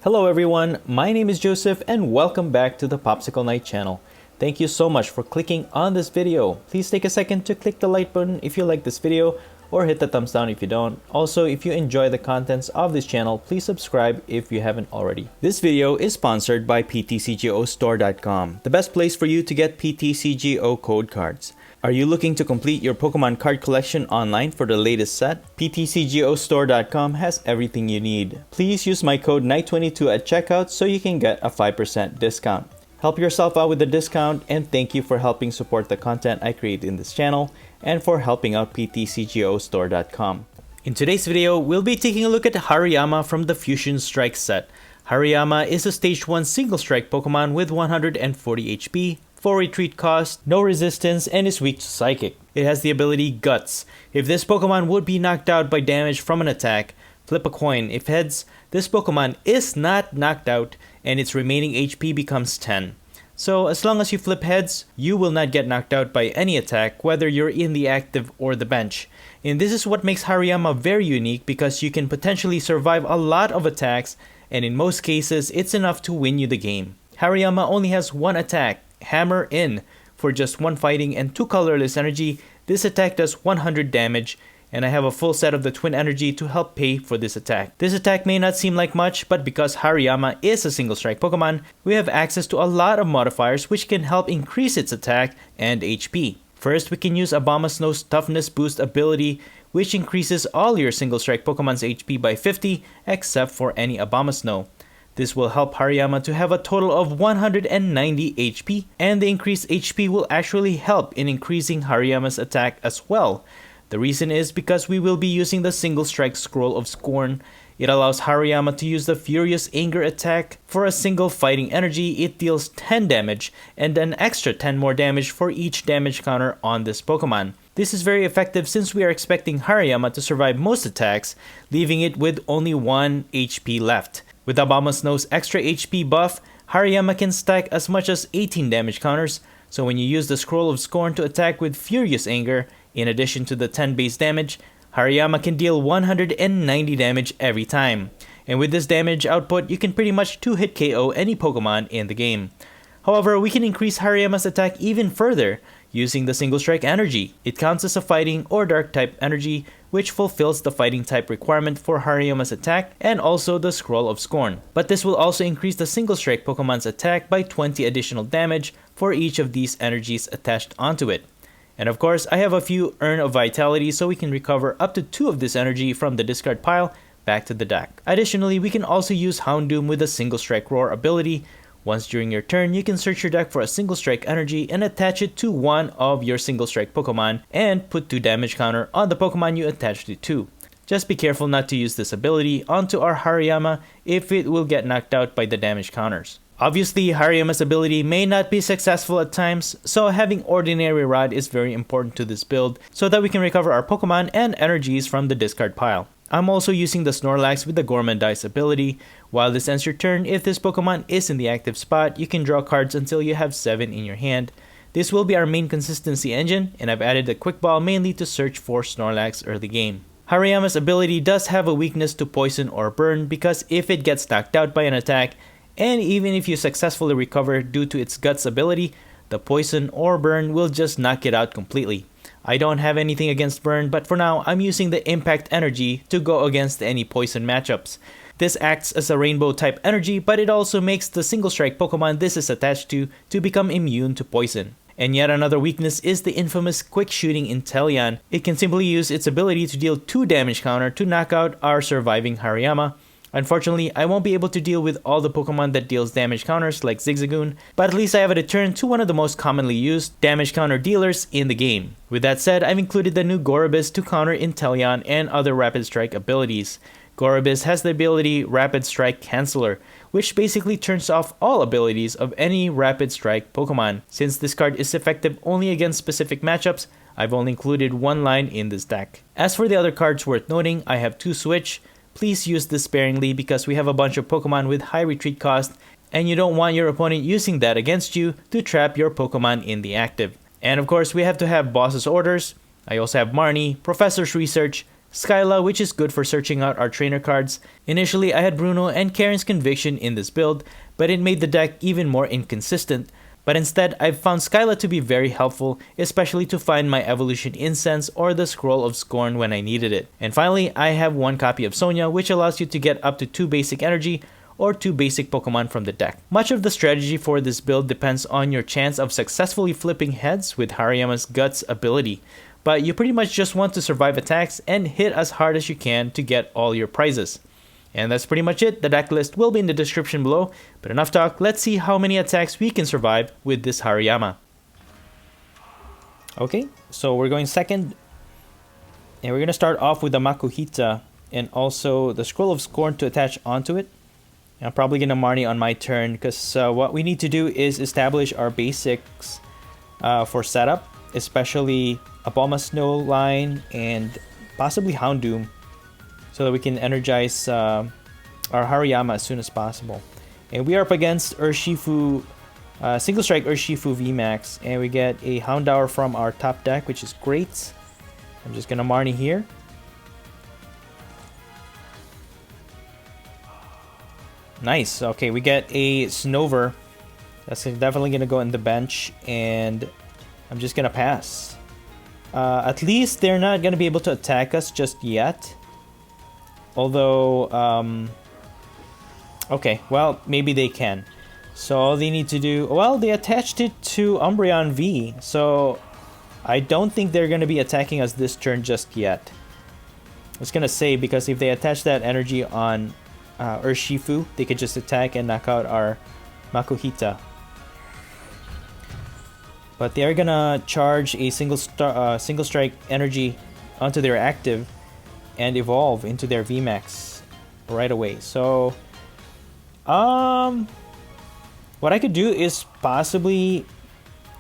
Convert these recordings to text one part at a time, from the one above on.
Hello everyone, my name is Joseph and welcome back to the POPSICLE KNIGHT channel. Thank you so much for clicking on this video. Please take a second to click the like button if you like this video or hit the thumbs down if you don't. Also, if you enjoy the contents of this channel, please subscribe if you haven't already. This video is sponsored by PTCGO the best place for you to get PTCGO code cards. Are you looking to complete your Pokemon card collection online for the latest set? PTCGO has everything you need. Please use my code KNIGHT22 at checkout so you can get a 5% discount. Help yourself out with the discount, and thank you for helping support the content I create in this channel and for helping out PTCGO. In today's video, we'll be taking a look at Hariyama from the Fusion Strike set. Hariyama is a Stage 1 single strike Pokemon with 140 HP, 4 retreat cost, no resistance, and is weak to Psychic. It has the ability Guts. If this Pokemon would be knocked out by damage from an attack, flip a coin. If heads, this Pokemon is not knocked out and its remaining HP becomes 10. So as long as you flip heads, you will not get knocked out by any attack, whether you're in the active or the bench. And this is what makes Hariyama very unique, because you can potentially survive a lot of attacks, and in most cases, it's enough to win you the game. Hariyama only has one attack, Hammer In. For just 1 fighting and 2 colorless energy, this attack does 100 damage, and I have a full set of the twin energy to help pay for this attack. This attack may not seem like much, but because Hariyama is a single strike Pokemon, we have access to a lot of modifiers which can help increase its attack and HP. First, we can use Abomasnow's Toughness Boost ability, which increases all your single strike Pokemon's HP by 50 except for any Abomasnow. This will help Hariyama to have a total of 190 HP, and the increased HP will actually help in increasing Hariyama's attack as well. The reason is because we will be using the single strike Scroll of Scorn. It allows Hariyama to use the Furious Anger attack. For a single fighting energy, it deals 10 damage and an extra 10 more damage for each damage counter on this Pokemon. This is very effective since we are expecting Hariyama to survive most attacks, leaving it with only 1 HP left. With Abomasnow's extra HP buff, Hariyama can stack as much as 18 damage counters, so when you use the Scroll of Scorn to attack with Furious Anger, in addition to the 10 base damage, Hariyama can deal 190 damage every time. And with this damage output, you can pretty much 2-hit KO any Pokemon in the game. However, we can increase Hariyama's attack even further using the single strike energy. It counts as a fighting or dark type energy, which fulfills the fighting type requirement for Hariyama's attack and also the Scroll of Scorn. But this will also increase the single strike Pokemon's attack by 20 additional damage for each of these energies attached onto it. And of course, I have a few Urn of Vitality, so we can recover up to 2 of this energy from the discard pile back to the deck. Additionally, we can also use Houndoom with a single strike Roar ability. Once during your turn, you can search your deck for a single strike energy and attach it to one of your single strike Pokemon and put 2 damage counter on the Pokemon you attached it to. Just be careful not to use this ability onto our Hariyama if it will get knocked out by the damage counters. Obviously, Hariyama's ability may not be successful at times, so having Ordinary Rod is very important to this build so that we can recover our Pokemon and energies from the discard pile. I'm also using the Snorlax with the Gourmandize ability. While this ends your turn, if this Pokemon is in the active spot, you can draw cards until you have 7 in your hand. This will be our main consistency engine, and I've added the Quick Ball mainly to search for Snorlax early game. Hariyama's ability does have a weakness to Poison or Burn, because if it gets knocked out by an attack, and even if you successfully recover due to its Guts ability, the Poison or Burn will just knock it out completely. I don't have anything against Burn, but for now, I'm using the Impact energy to go against any Poison matchups. This acts as a Rainbow type energy, but it also makes the single strike Pokemon this is attached to become immune to Poison. And yet another weakness is the infamous Quick Shooting Inteleon. It can simply use its ability to deal 2 damage counter to knock out our surviving Hariyama. Unfortunately, I won't be able to deal with all the Pokemon that deals damage counters like Zigzagoon, but at least I have a return to one of the most commonly used damage counter dealers in the game. With that said, I've included the new Gorobis to counter Inteleon and other Rapid Strike abilities. Gorobis has the ability Rapid Strike Canceller, which basically turns off all abilities of any Rapid Strike Pokemon. Since this card is effective only against specific matchups, I've only included 1 line in this deck. As for the other cards worth noting, I have 2 Switch. Please use this sparingly because we have a bunch of Pokemon with high retreat cost, and you don't want your opponent using that against you to trap your Pokemon in the active. And of course, we have to have Boss's Orders. I also have Marnie, Professor's Research, Skyla, which is good for searching out our trainer cards. Initially, I had Bruno and Karen's Conviction in this build, but it made the deck even more inconsistent. But instead, I've found Skyla to be very helpful, especially to find my Evolution Incense or the Scroll of Scorn when I needed it. And finally, I have one copy of Sonia, which allows you to get up to 2 basic energy or 2 basic Pokemon from the deck. Much of the strategy for this build depends on your chance of successfully flipping heads with Hariyama's Guts ability. But you pretty much just want to survive attacks and hit as hard as you can to get all your prizes. And that's pretty much it. The deck list will be in the description below. But enough talk, let's see how many attacks we can survive with this Hariyama. Okay, so we're going second. And we're going to start off with the Makuhita and also the Scroll of Scorn to attach onto it. I'm probably going to Marnie on my turn because what we need to do is establish our basics for setup, especially a Bulma Snow line and possibly Houndoom, so that we can energize our Hariyama as soon as possible. And we are up against Urshifu, Single Strike Urshifu VMAX, and we get a Houndour from our top deck, which is great. I'm just going to Marnie here. Nice. Okay, we get a Snover. That's definitely going to go in the bench, and I'm just going to pass. At least they're not going to be able to attack us just yet. Although, okay, well, maybe they can. So all they need to do... Well, they attached it to Umbreon V, so I don't think they're going to be attacking us this turn just yet. I was going to say, because if they attach that energy on Urshifu, they could just attack and knock out our Makuhita. But they are gonna charge a single strike energy onto their active and evolve into their VMAX right away. So, what I could do is possibly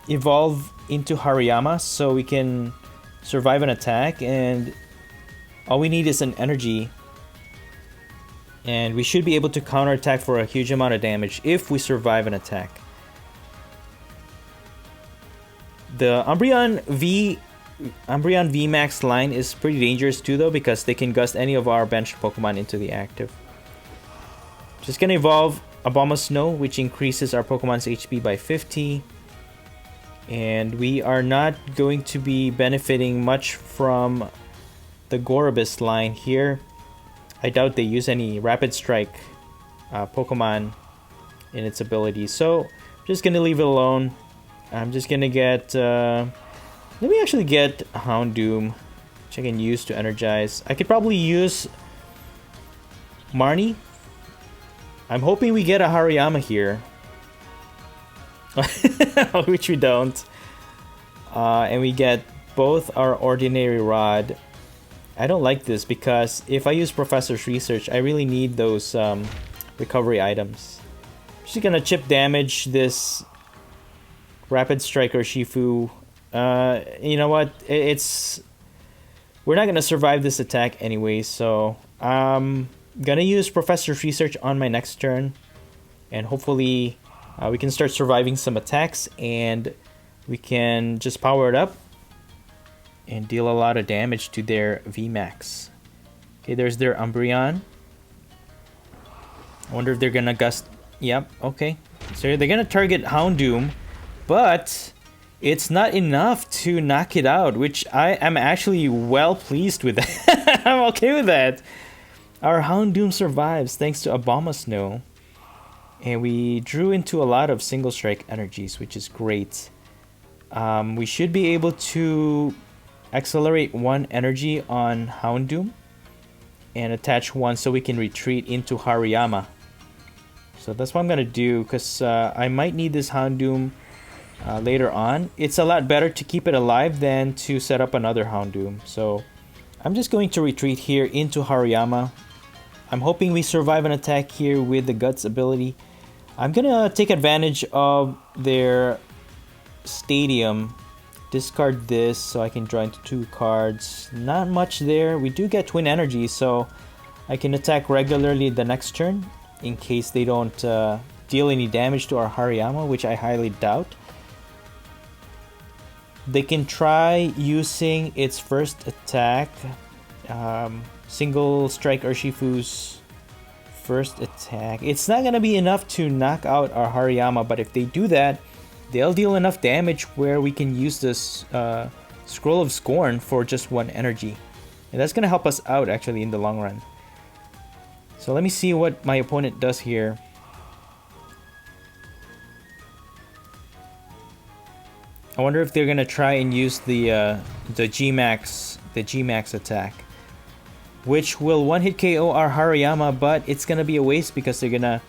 evolve into Hariyama so we can survive an attack, and all we need is an energy. And we should be able to counterattack for a huge amount of damage if we survive an attack. The Umbreon VMAX line is pretty dangerous too, though, because they can gust any of our benched Pokemon into the active. Just gonna evolve a Bulma Snow, which increases our Pokemon's HP by 50. And we are not going to be benefiting much from the Gorobus line here. I doubt they use any Rapid Strike Pokemon in its ability, so I'm just gonna leave it alone. I'm just gonna get... let me actually get Houndoom, which I can use to energize. I could probably use Marnie. I'm hoping we get a Hariyama here. Which we don't. And we get both our Ordinary Rod. I don't like this because if I use Professor's Research, I really need those recovery items. I'm just gonna chip damage this Rapid Strike Urshifu. You know what? We're not gonna survive this attack anyway, so I'm gonna use Professor's Research on my next turn, and hopefully we can start surviving some attacks, and we can just power it up and deal a lot of damage to their VMAX. Okay, there's their Umbreon. I wonder if they're gonna gust. Yep, okay. So they're gonna target Houndoom, but it's not enough to knock it out, which I am actually well pleased with that. I'm okay with that. Our Houndoom survives thanks to Abomasnow. And we drew into a lot of single strike energies, which is great. We should be able to accelerate one energy on Houndoom and attach one so we can retreat into Hariyama. So that's what I'm gonna do, because I might need this Houndoom later on. It's a lot better to keep it alive than to set up another Houndoom. So I'm just going to retreat here into Hariyama. I'm hoping we survive an attack here with the Guts ability. I'm gonna take advantage of their Stadium. Discard this so I can draw into 2 cards. Not much there. We do get Twin Energy, so I can attack regularly the next turn in case they don't deal any damage to our Hariyama, which I highly doubt. They can try using its first attack single strike Urshifu's first attack. It's not gonna be enough to knock out our Hariyama, but if they do that, they'll deal enough damage where we can use this Scroll of Scorn for just 1 energy. And that's gonna help us out actually in the long run. So let me see what my opponent does here. I wonder if they're gonna try and use the G-Max attack, which will 1-hit KO our Hariyama, but it's gonna be a waste because they're gonna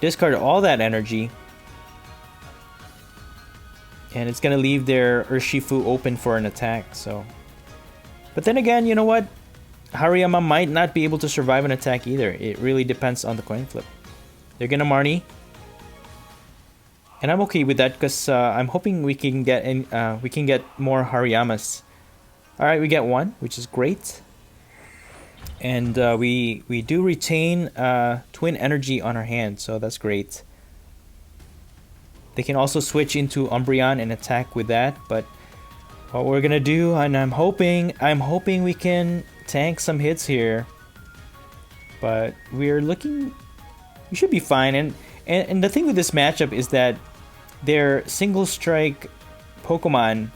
discard all that energy, and it's gonna leave their Urshifu open for an attack. So, but then again, you know what? Hariyama might not be able to survive an attack either. It really depends on the coin flip. They're gonna Marnie. And I'm okay with that because I'm hoping we can get more Hariyamas. All right, we get 1, which is great, and we do retain Twin Energy on our hand, so that's great. They can also switch into Umbreon and attack with that. But what we're gonna do, and I'm hoping we can tank some hits here. But we should be fine. And the thing with this matchup is that their single strike Pokemon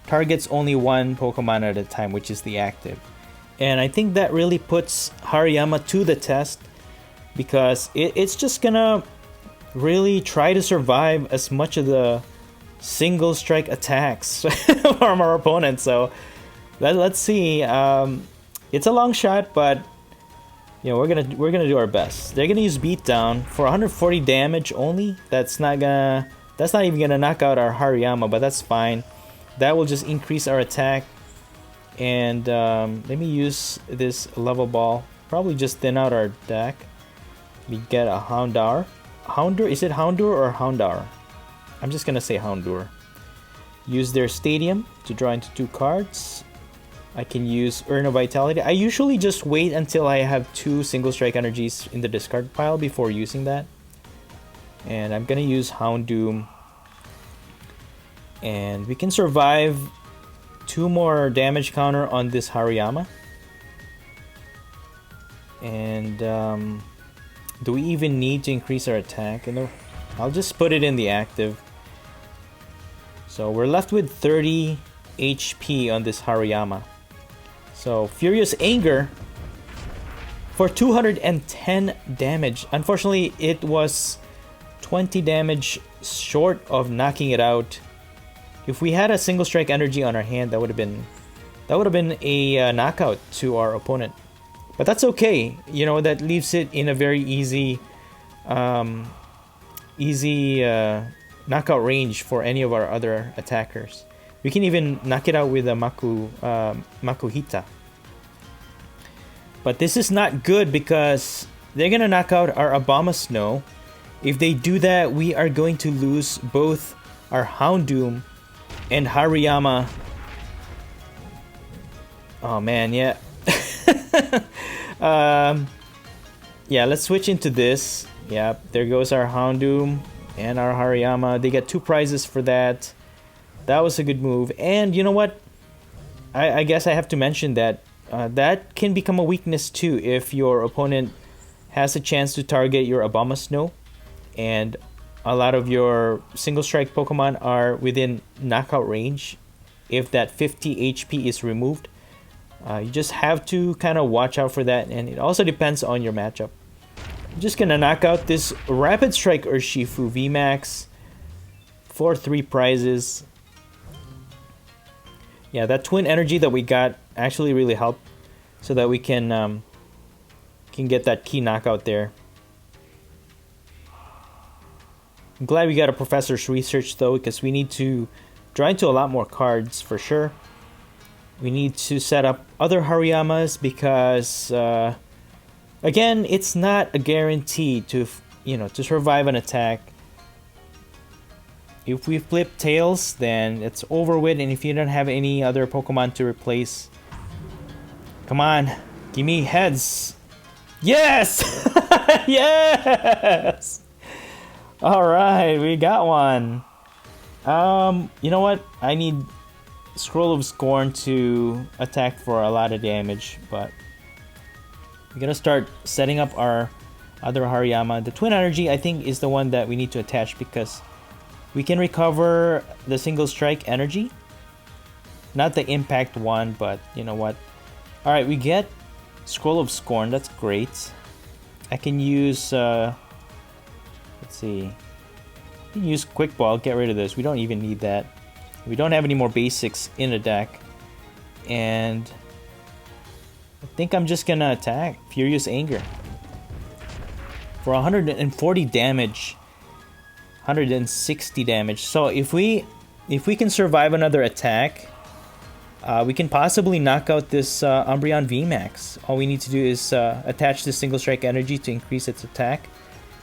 targets only 1 Pokemon at a time, which is the active. And I think that really puts Hariyama to the test because it's just gonna really try to survive as much of the single strike attacks from our opponent. So let's see. It's a long shot, but you know, we're gonna do our best. They're gonna use Beatdown for 140 damage only. That's not even gonna knock out our Hariyama, but that's fine. That will just increase our attack. And let me use this level ball. Probably just thin out our deck. We get a Houndour. Is it Houndour or Houndour? I'm just gonna say Houndour. Use their Stadium to draw into 2 cards. I can use Urn of Vitality. I usually just wait until I have 2 single strike energies in the discard pile before using that. And I'm gonna use Houndoom. And we can survive 2 more damage counter on this Hariyama. And do we even need to increase our attack? I'll just put it in the active. So we're left with 30 HP on this Hariyama. So Furious Anger for 210 damage. Unfortunately, it was 20 damage short of knocking it out. If we had a single strike energy on our hand, that would have been a knockout to our opponent. But that's okay. You know, that leaves it in a very easy knockout range for any of our other attackers. We can even knock it out with a Makuhita. But this is not good because they're gonna knock out our Abomasnow. If they do that, we are going to lose both our Houndoom and Hariyama. Oh man, yeah. Yeah, let's switch into this. Yeah, there goes our Houndoom and our Hariyama. They get 2 prizes for that. That was a good move. And you know what? I guess I have to mention that that can become a weakness too if your opponent has a chance to target your Abomasnow and a lot of your single strike Pokemon are within knockout range. If that 50 HP is removed, you just have to kind of watch out for that, and it also depends on your matchup. I'm just gonna knock out this Rapid Strike Urshifu VMAX for 3 prizes. Yeah, that Twin Energy that we got actually really helped so that we can get that key knockout there. I'm glad we got a Professor's Research though, because we need to draw into a lot more cards for sure. We need to set up other Hariyamas because again, it's not a guarantee to survive an attack. If we flip Tails, then it's over with, and if you don't have any other Pokemon to replace, come on, give me Heads. Yes! Yes! Alright, we got one. You know what? I need Scroll of Scorn to attack for a lot of damage, but we're gonna start setting up our other Hariyama. The Twin Energy, I think, is the one that we need to attach because we can recover the single strike energy. Not the impact one, but you know what? Alright, we get Scroll of Scorn, that's great. I can use, let's see. I can use Quick Ball, get rid of this. We don't even need that. We don't have any more basics in the deck. And I think I'm just gonna attack Furious Anger. For 140 damage. 160 damage. So if we can survive another attack, we can possibly knock out this Umbreon VMAX. All we need to do is attach this single strike energy to increase its attack.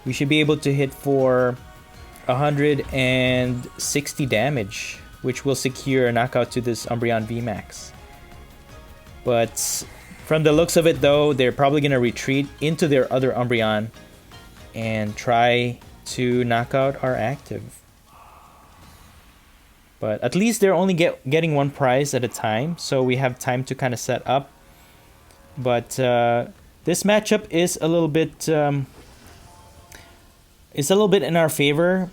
We should be able to hit for 160 damage, which will secure a knockout to this Umbreon VMAX. But from the looks of it though, they're probably going to retreat into their other Umbreon and try to knock out our active. But at least they're only getting one prize at a time, so we have time to kind of set up. But this matchup is a little bit in our favor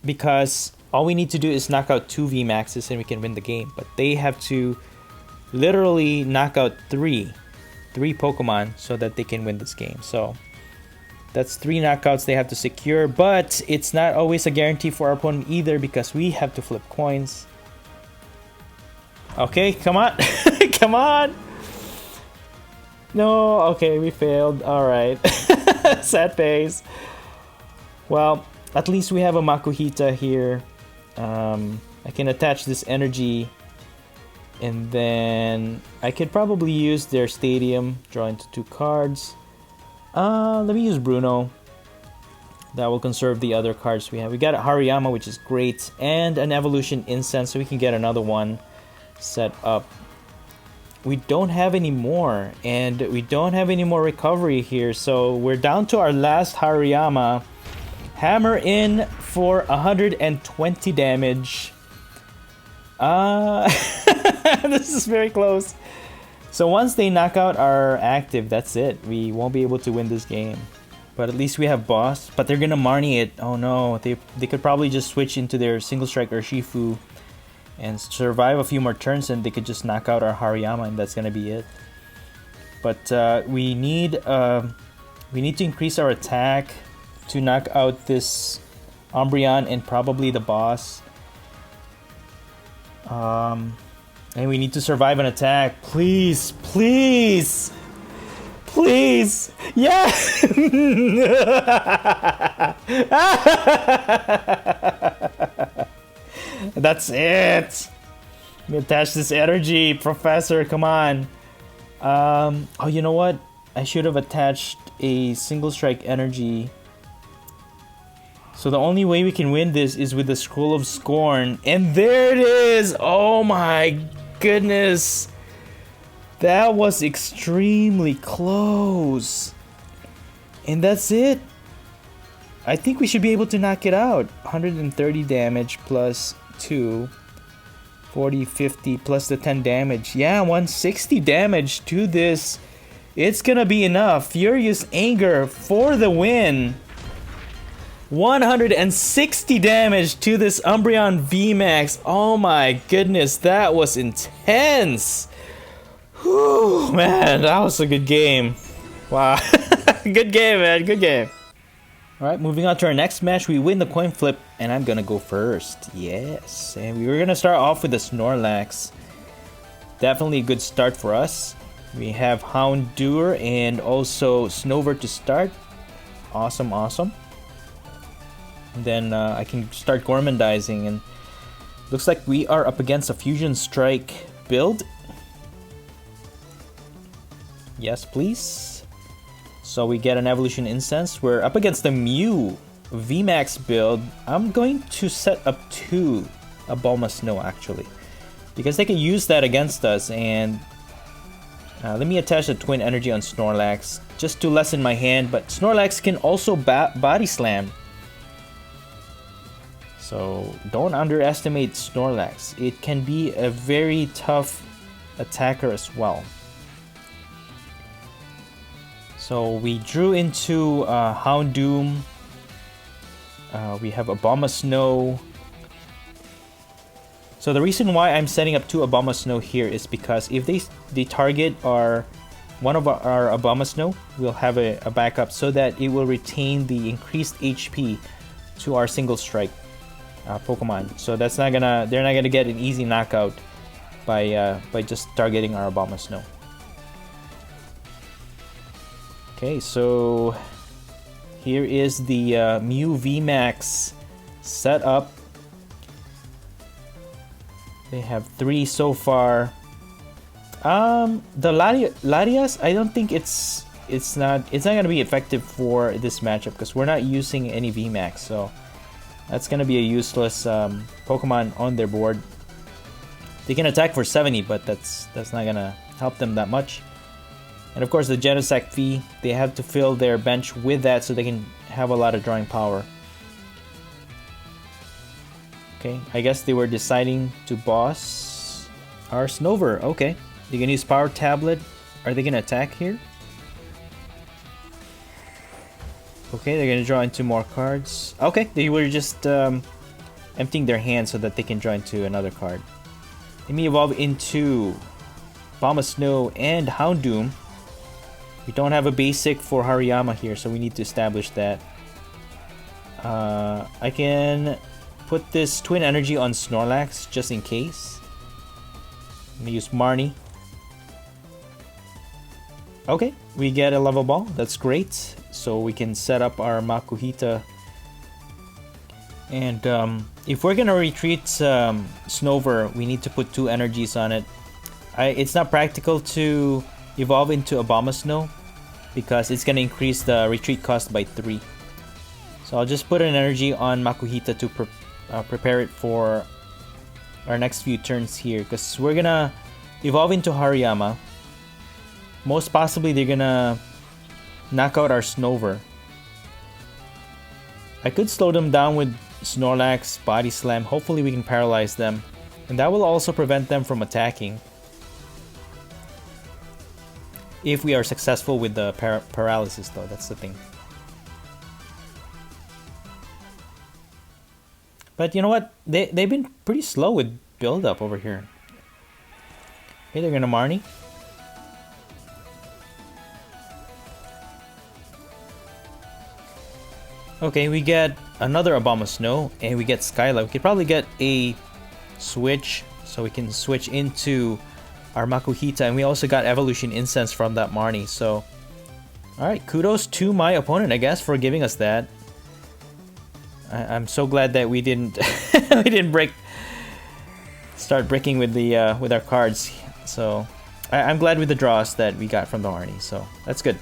because all we need to do is knock out 2 VMAXs and we can win the game. But they have to literally knock out three Pokemon so that they can win this game. So that's 3 knockouts they have to secure, but it's not always a guarantee for our opponent either because we have to flip coins. Okay, come on. Come on. No, okay, we failed. Alright. Sad face. Well, at least we have a Makuhita here. I can attach this energy and then I could probably use their stadium, draw into 2 cards. Let me use Bruno. That will conserve the other cards we have. We got a Hariyama, which is great, and an Evolution Incense, so we can get another one set up. We don't have any more, and we don't have any more recovery here, so we're down to our last Hariyama. Hammer in for 120 damage. This is very close. So once they knock out our active, that's it. We won't be able to win this game. But at least we have boss. But they're gonna Marnie it. Oh no, they could probably just switch into their single strike Urshifu and survive a few more turns and they could just knock out our Hariyama and that's gonna be it. But we need to increase our attack to knock out this Umbreon and probably the boss. And we need to survive an attack. Please, please, please. Yeah. That's it. Let me attach this energy, Professor. Come on. Oh, you know what? I should have attached a single strike energy. So the only way we can win this is with the Scroll of Scorn. And there it is! Oh my goodness! That was extremely close. And that's it. I think we should be able to knock it out. 130 damage plus 2. 40, 50 plus the 10 damage. Yeah, 160 damage to this. It's gonna be enough. Furious Anger for the win. 160 damage to this Umbreon VMAX. Oh my goodness, that was intense. Whew, man, that was a good game. Wow. Good game, man, good game. Alright, moving on to our next match. We win the coin flip, and I'm gonna go first. Yes, and we were gonna start off with the Snorlax. Definitely a good start for us. We have Houndour and also Snover to start. Awesome, awesome. Then I can start Gormandizing, and looks like we are up against a Fusion Strike build. Yes, please. So we get an Evolution Incense. We're up against the Mew VMAX build. I'm going to set up 2 a Bulma Snow actually, because they can use that against us. And let me attach the Twin Energy on Snorlax just to lessen my hand, but Snorlax can also body slam. So don't underestimate Snorlax. It can be a very tough attacker as well. So we drew into Houndoom. We have Abomasnow. So the reason why I'm setting up 2 Abomasnow here is because if they target one of our Abomasnow, we'll have a backup so that it will retain the increased HP to our single strike Pokemon. So they're not gonna get an easy knockout by just targeting our Abomasnow. Okay, so here is the Mew VMAX setup. They have 3 so far. The Latias, I don't think it's not gonna be effective for this matchup because we're not using any VMAX, so that's gonna be a useless Pokemon on their board. They can attack for 70, but that's not gonna help them that much. And of course the Genesect V, they have to fill their bench with that so they can have a lot of drawing power. Okay, I guess they were deciding to boss our Snover. Okay, they can use Power Tablet. Are they gonna attack here? Okay, they're gonna draw into more cards. Okay, they were just emptying their hand so that they can draw into another card. Let me evolve into Abomasnow and Houndoom. We don't have a basic for Hariyama here, so we need to establish that. I can put this Twin Energy on Snorlax just in case. I'm gonna use Marnie. Okay, we get a level ball. That's great. So we can set up our Makuhita. And if we're gonna retreat Snover, we need to put 2 energies on it. It's not practical to evolve into Abomasnow because it's gonna increase the retreat cost by 3. So I'll just put an energy on Makuhita to prepare it for our next few turns here, because we're gonna evolve into Hariyama. Most possibly they're gonna knock out our Snover. I could slow them down with Snorlax, Body Slam. Hopefully we can paralyze them, and that will also prevent them from attacking if we are successful with the paralysis though. That's the thing. But you know what? They've been pretty slow with build up over here. Okay, they're gonna Marnie. Okay, we get another Abomasnow and we get Skyla. We could probably get a switch so we can switch into our Makuhita, and we also got Evolution Incense from that Marnie. So, alright, kudos to my opponent, I guess, for giving us that. I'm so glad that we didn't we didn't start breaking with the with our cards. So I'm glad with the draws that we got from the Marnie. So that's good.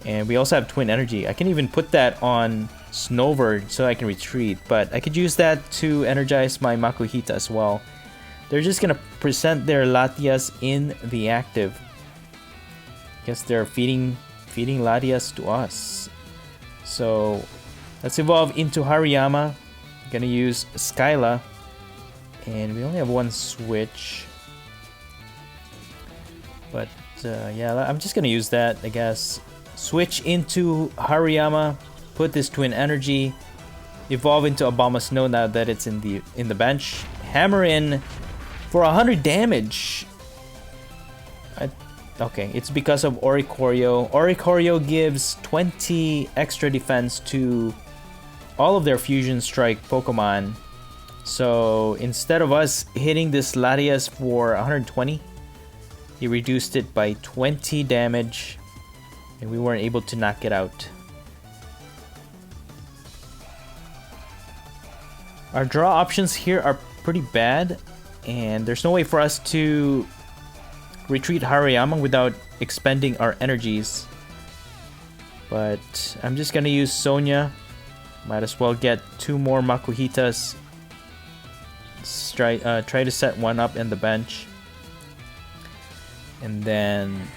And we also have Twin Energy. I can even put that on Snover so I can retreat, but I could use that to energize my Makuhita as well. They're just gonna present their Latias in the active. Guess they're feeding Latias to us. So let's evolve into Hariyama. Gonna use Skyla, and we only have 1 switch. But yeah, I'm just gonna use that, I guess. Switch into Hariyama, put this Twin Energy, evolve into Abomasnow now that it's in the bench. Hammer in for 100 damage. Okay, it's because of Oricorio. Oricorio gives 20 extra defense to all of their Fusion Strike Pokemon. So instead of us hitting this Latias for 120, he reduced it by 20 damage, and we weren't able to knock it out. Our draw options here are pretty bad, and there's no way for us to retreat Hariyama without expending our energies. But I'm just gonna use Sonia. Might as well get 2 more Makuhitas. Try to set 1 up in the bench. And then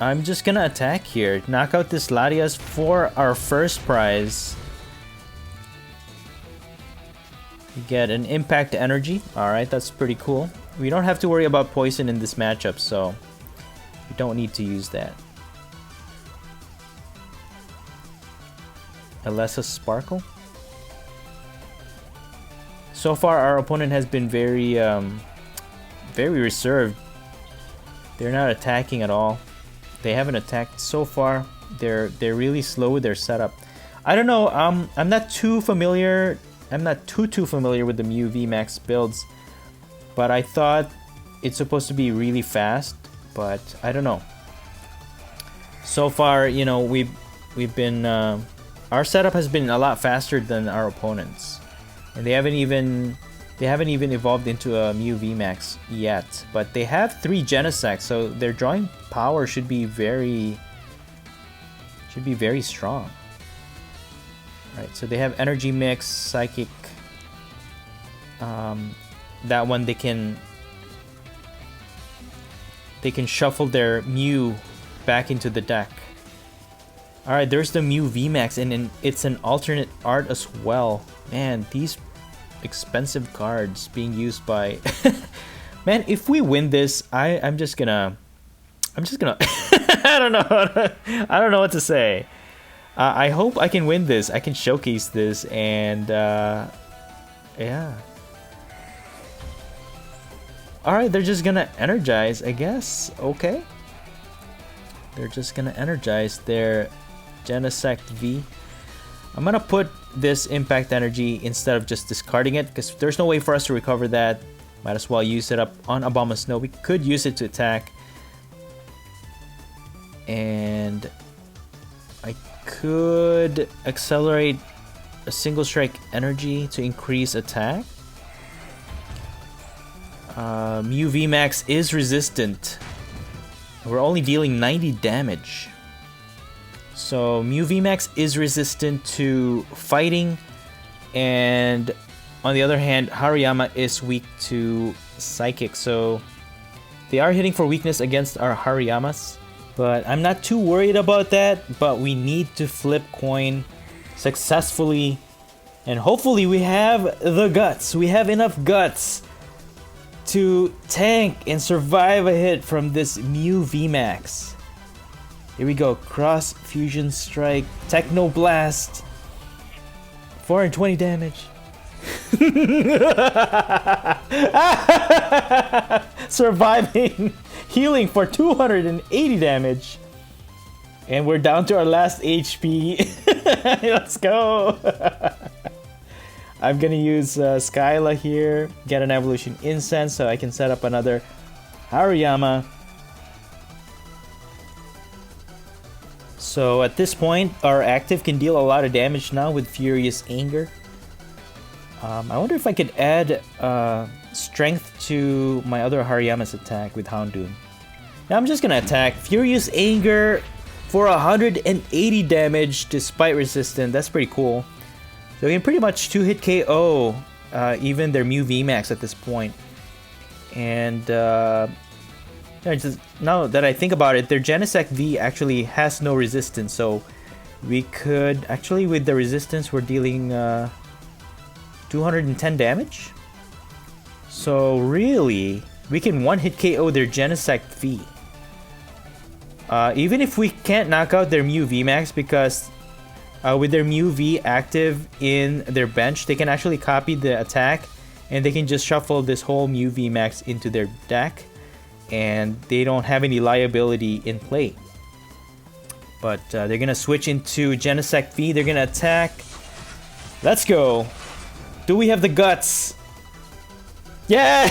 I'm just gonna attack here. Knock out this Latias for our first prize. You get an impact energy. Alright, that's pretty cool. We don't have to worry about poison in this matchup, so we don't need to use that. Alessa Sparkle. So far, our opponent has been very reserved. They're not attacking at all. They haven't attacked so far. They're really slow with their setup. I don't know. I'm not too familiar. I'm not too familiar with the Mew VMAX builds, but I thought it's supposed to be really fast. But I don't know. So far, you know, we've been our setup has been a lot faster than our opponents, and they haven't even evolved into a Mew VMAX yet. But they have 3 Genesects, so their drawing power should be very strong. Right, so they have Energy Mix, Psychic. That one they can shuffle their Mew back into the deck. Alright, there's the Mew VMAX, and it's an alternate art as well. Man, these expensive cards being used by man, if we win this, I'm just gonna I don't know what to say. I hope I can win this. I can showcase this, and yeah. Alright, they're just gonna energize, I guess. Okay. They're just gonna energize their Genesect V. I'm gonna put this impact energy instead of just discarding it, because there's no way for us to recover that. Might as well use it up on Abomasnow. We could use it to attack. And I could accelerate a single strike energy to increase attack. Mew VMAX is resistant. We're only dealing 90 damage. So Mew VMAX is resistant to fighting, and on the other hand, Hariyama is weak to Psychic. So they are hitting for weakness against our Hariyamas, but I'm not too worried about that. But we need to flip coin successfully, and hopefully we have the guts. We have enough guts to tank and survive a hit from this Mew VMAX. Here we go. Cross Fusion Strike, Techno Blast, 420 damage. Surviving, healing for 280 damage, and we're down to our last HP. Let's go. I'm gonna use Skyla here, get an Evolution Incense so I can set up another Hariyama. So at this point, our active can deal a lot of damage now with Furious Anger. I wonder if I could add strength to my other Hariyama's attack with Houndoom. Now I'm just gonna attack Furious Anger for 180 damage despite resistance. That's pretty cool. So we can pretty much 2-hit KO even their Mew VMAX at this point. And now that I think about it, their Genesect V actually has no resistance, so we could actually, with the resistance, we're dealing 210 damage. So really, we can 1-hit KO their Genesect V. Even if we can't knock out their Mew VMAX, because with their Mew V active in their bench, they can actually copy the attack, and they can just shuffle this whole Mew VMAX into their deck, and they don't have any liability in play. But they're gonna switch into Genesect V. They're gonna attack. Let's go. Do we have the guts? Yeah!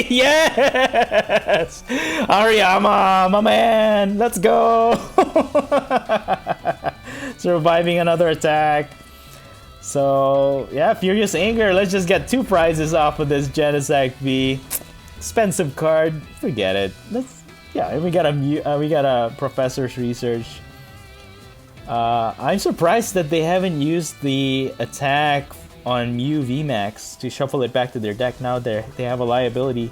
Yes! Hariyama, my man! Let's go! Surviving another attack. So, yeah, Furious Anger. Let's just get 2 prizes off of this Genesect V. Expensive card. Forget it. We got a Professor's Research. I'm surprised that they haven't used the attack on Mew VMAX to shuffle it back to their deck. Now they have a liability,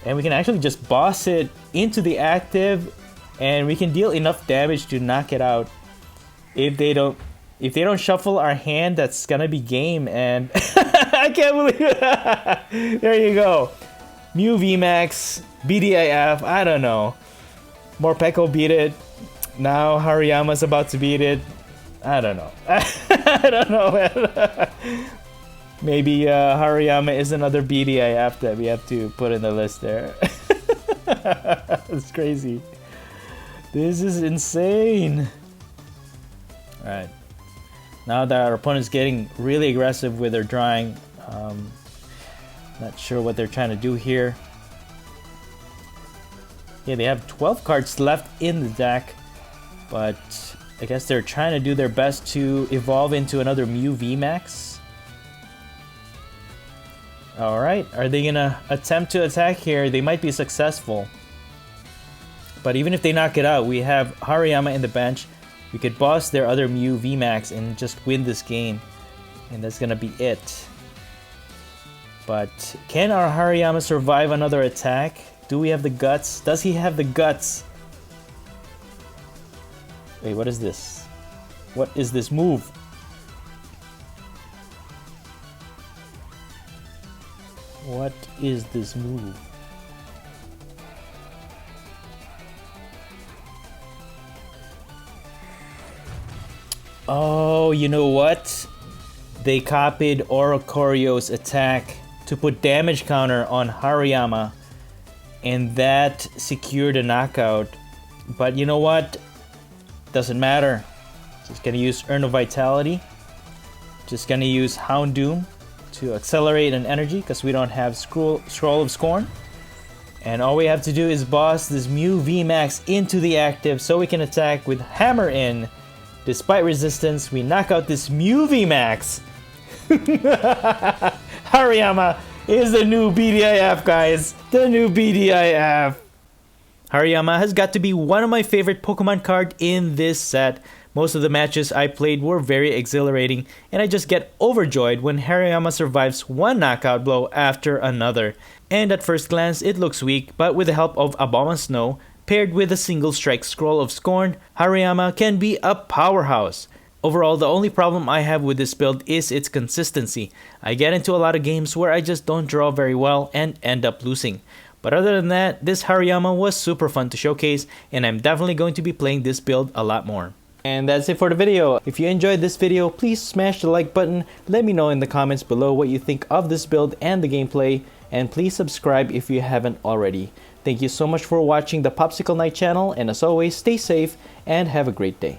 and we can actually just boss it into the active, and we can deal enough damage to knock it out. If they don't shuffle our hand, that's gonna be game. And I can't believe it. There you go. Mew VMAX, BDIF, I don't know. Morpeko beat it. Now Hariyama's about to beat it. I don't know. I don't know, man. Maybe Hariyama is another BDIF that we have to put in the list there. It's crazy. This is insane. Alright. Now that our opponent's getting really aggressive with their drawing, not sure what they're trying to do here. Yeah, they have 12 cards left in the deck, but I guess they're trying to do their best to evolve into another Mew VMAX. Alright, are they gonna attempt to attack here? They might be successful. But even if they knock it out, we have Hariyama in the bench. We could boss their other Mew VMAX and just win this game. And that's gonna be it. But can our Hariyama survive another attack? Do we have the guts? Does he have the guts? Wait, what is this? What is this move? What is this move? Oh, you know what? They copied Oricorio's attack to put damage counter on Hariyama, and that secured a knockout. But you know what? Doesn't matter. Just gonna use Urn of Vitality. Just gonna use Houndoom to accelerate an energy because we don't have Scroll of Scorn. And all we have to do is boss this Mew VMAX into the active so we can attack with Hammer in. Despite resistance, we knock out this Mew VMAX. Hariyama is the new BDIF, guys. The new BDIF. Hariyama has got to be one of my favorite Pokemon cards in this set. Most of the matches I played were very exhilarating, and I just get overjoyed when Hariyama survives one knockout blow after another. And at first glance, it looks weak, but with the help of Abomasnow, paired with a single strike Scroll of Scorn, Hariyama can be a powerhouse. Overall, the only problem I have with this build is its consistency. I get into a lot of games where I just don't draw very well and end up losing. But other than that, this Hariyama was super fun to showcase, and I'm definitely going to be playing this build a lot more. And that's it for the video. If you enjoyed this video, please smash the like button. Let me know in the comments below what you think of this build and the gameplay. And please subscribe if you haven't already. Thank you so much for watching the Popsicle Knight channel, and as always, stay safe and have a great day.